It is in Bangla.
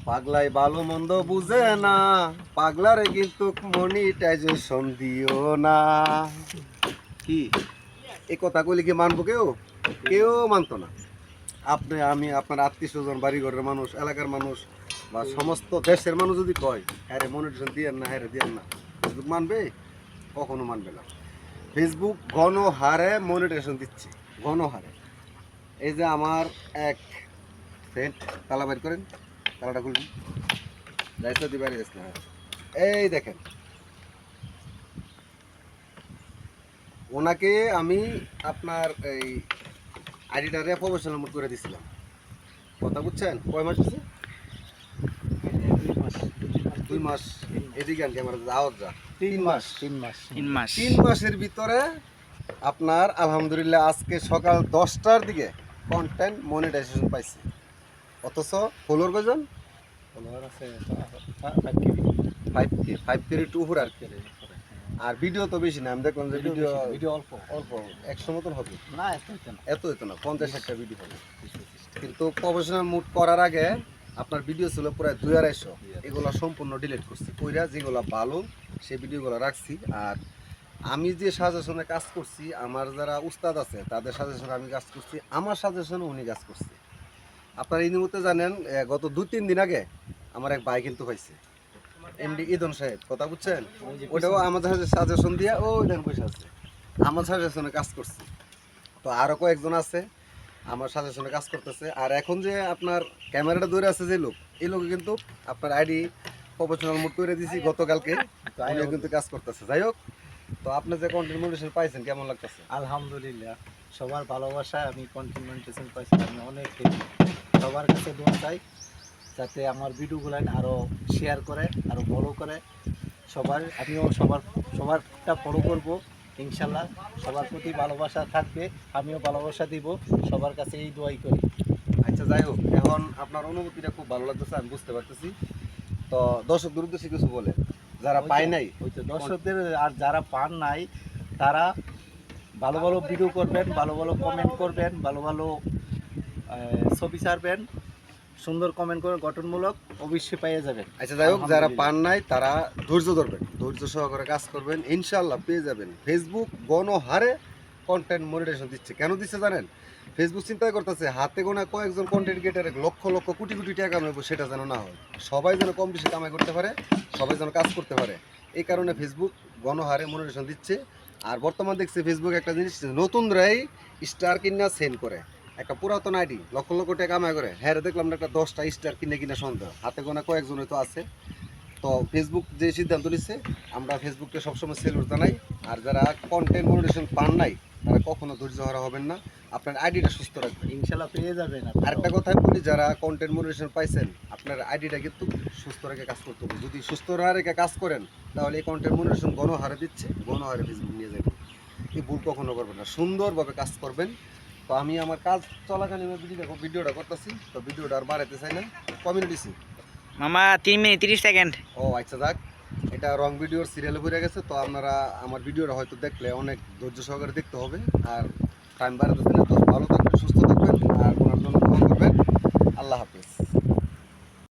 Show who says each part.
Speaker 1: পাগলাই ভালো মন্দ বুঝে না, পাগলারে কিন্তু মনিটাইজেশন দিও না। কি এই কথা কইলে কি মানবো? কেউ কেউ মানতো না। আপনি, আমি, আপনার আত্মীয় স্বজন, বাড়িঘরের মানুষ, এলাকার মানুষ বা সমস্ত দেশের মানুষ যদি কয় হ্যাঁ রে মনিটাইজেশন দিয়েন না, হ্যাঁ রে দিয়েন না, ফেসবুক মানবে? কখনো মানবে না। ফেসবুক গণহারে মনিটাইজেশন দিচ্ছে, গণহারে। এই যে আমার এক ফ্রেন্ড, তালা বের করেন, তালাটা খুলবেন, যাইতে দিতে পারি না। এই দেখেন, ওনাকে আমি আপনার এই আইডিটারে প্রফেশনাল মোড করে দিছিলাম। কথা বুঝছেন? কয় মাস হচ্ছে? 2 মাস। এদিকে আন ক্যামেরা আওয়াজ যা। 3 মাসের ভিতরে আপনার আলহামদুলিল্লাহ আজকে সকাল 10টার দিকে কন্টেন্ট মনিটাইজেশন পাইছে। অথচ ফলোয়ার কয়জন?
Speaker 2: ফলোয়ার আছে
Speaker 1: 5K টু উপর আর কি। আর ভিডিও তো বেশি না, আমি দেখলাম যে ভিডিও
Speaker 2: অল্প
Speaker 1: অল্প 100 মতন হবে
Speaker 2: না, এত
Speaker 1: এত না, 50-60টা ভিডিও হবে। কিন্তু প্রফেশনাল মুড করার আগে আপনার ভিডিও ছিল প্রায় 200-250। এগুলো সম্পূর্ণ ডিলিট করছি, কইরা যেগুলো ভালো সেই ভিডিওগুলো রাখছি। আর আমি যে সাজেশনে কাজ করছি, আমার যারা উস্তাদ আছে তাদের সাজেশনে আমি কাজ করছি, আমার সাজেশনে উনি কাজ করছে। আপনারা এই মুহূর্তে জানেন গত 2-3 দিন আগে আমার এক ভাই কিন্তু পাইছে, এমডি ইদন সাহেব। কথা বুঝছেন? ওটাও আমাদের সাজেশন দিয়ে ও দেখেন বসে আছে, আমার সাজেশনে কাজ করছে। তো আরও কয়েকজন আছে আমার সাজেশনে কাজ করতেছে। আর এখন যে আপনার ক্যামেরাটা ধরে আছে যে লোক, এই লোক কিন্তু আপনার আইডি প্রফেশনাল মোড করে দিয়েছি গতকালকে, উনিও কিন্তু কাজ করতেছে। যাই হোক, তো আপনি যে কন্টেন্ট মনিটাইজেশন পাইছেন কেমন লাগতেছে?
Speaker 2: আলহামদুলিল্লাহ, সবার ভালোবাসায় আমি কন্টিনিউশন পাইছি। আমি অনেক সবার কাছে দোয়া চাই যাতে আমার ভিডিওগুলো আরও শেয়ার করে, আরও ফলো করে সবার। আমিও সবারটা ফলো করব ইনশাল্লাহ। সবার প্রতি ভালোবাসা থাকবে, আমিও ভালোবাসা দিব, সবার কাছে এই দোয়াই করি।
Speaker 1: আচ্ছা, যাই হোক, এখন আপনার অনুভূতিটা খুব ভালো লাগতেছে, আমি বুঝতে পারতেছি। তো দর্শকদের উদ্দেশ্যে কিছু বলে, যারা পায় নাই।
Speaker 2: ওই তো দর্শকদের, আর যারা পান নাই তারা ভালো ভালো ভিডিও করবেন, ভালো ভালো কমেন্ট করবেন, ভালো ভালো ছবি ছাড়বেন, সুন্দর কমেন্ট করে গঠনমূলক, অবশ্যই পেয়ে যাবেন।
Speaker 1: আচ্ছা, যাই হোক, যারা পান নাই তারা ধৈর্য ধরবেন, ধৈর্য সহকারে কাজ করবেন, ইনশাল্লাহ পেয়ে যাবেন। ফেসবুক গণহারে কন্টেন্ট মনিটাইজেশন দিচ্ছে। কেন দিচ্ছে জানেন? ফেসবুক চিন্তা করতেছে হাতে গোনা কয়েকজন কন্টেন্ট ক্রিয়েটারে লক্ষ লক্ষ কোটি কোটি টাকা কামাবো, সেটা যেন না হয়। সবাই যেন কম বেশি কামাই করতে পারে, সবাই যেন কাজ করতে পারে। এই কারণে ফেসবুক গণহারে মনিটাইজেশন দিচ্ছে। আর বর্তমান দেখছি ফেসবুক একটা জিনিস, নতুনরাই স্টার কিনা সেন্ড করে। একটা পুরাতন আইডি লক্ষ লক্ষ টাকা কামাই করে, হ্যাঁ দেখলাম না একটা 10টা স্টার কিনে কিনা সন্দেহ, হাতে গোনা কয়েকজন তো আছে। তো ফেসবুক যে সিদ্ধান্ত নিচ্ছে, আমরা ফেসবুককে সবসময় সেলুট জানাই। আর যারা কন্টেন্ট মনিটাইজেশন পান নাই তারা কখনো ধৈর্য হারা হবেন না, আপনার আইডিটা সুস্থ রাখবেন,
Speaker 2: ইনশাল্লাহ পেয়ে যাবেন।
Speaker 1: আরেকটা কথা আমি বলি, যারা কন্টেন্ট মনিটাইজেশন পাইছেন আপনার আইডিটা কিন্তু সুস্থ রেখে কাজ করতে হবে। যদি সুস্থ না রেখে কাজ করেন তাহলে এই কন্টেন্ট মনিটাইজেশন গণহারে দিচ্ছে, গণহারে ফেসবুক নিয়ে যাবেন। এই ভুল কখনো করবেন না, সুন্দরভাবে কাজ করবেন। তো আমি আমার কাজ চলাকালীন ভিডিওটা করতেছি, তো ভিডিওটা আর বাড়াতে চাই না। কমিউনিটি
Speaker 3: মামা 3 মিনিট 30 সেকেন্ড।
Speaker 1: ও আচ্ছা, যাক, এটা রং ভিডিওর সিরিয়ালে ভরে গেছে। তো আপনারা আমার ভিডিওটা হয়তো দেখলে অনেক ধৈর্য সহকারে দেখতে হবে। আর টাইম বাড়াতে চাই না। তো ভালো থাকবেন, সুস্থ থাকবেন। আর ওনার জন্য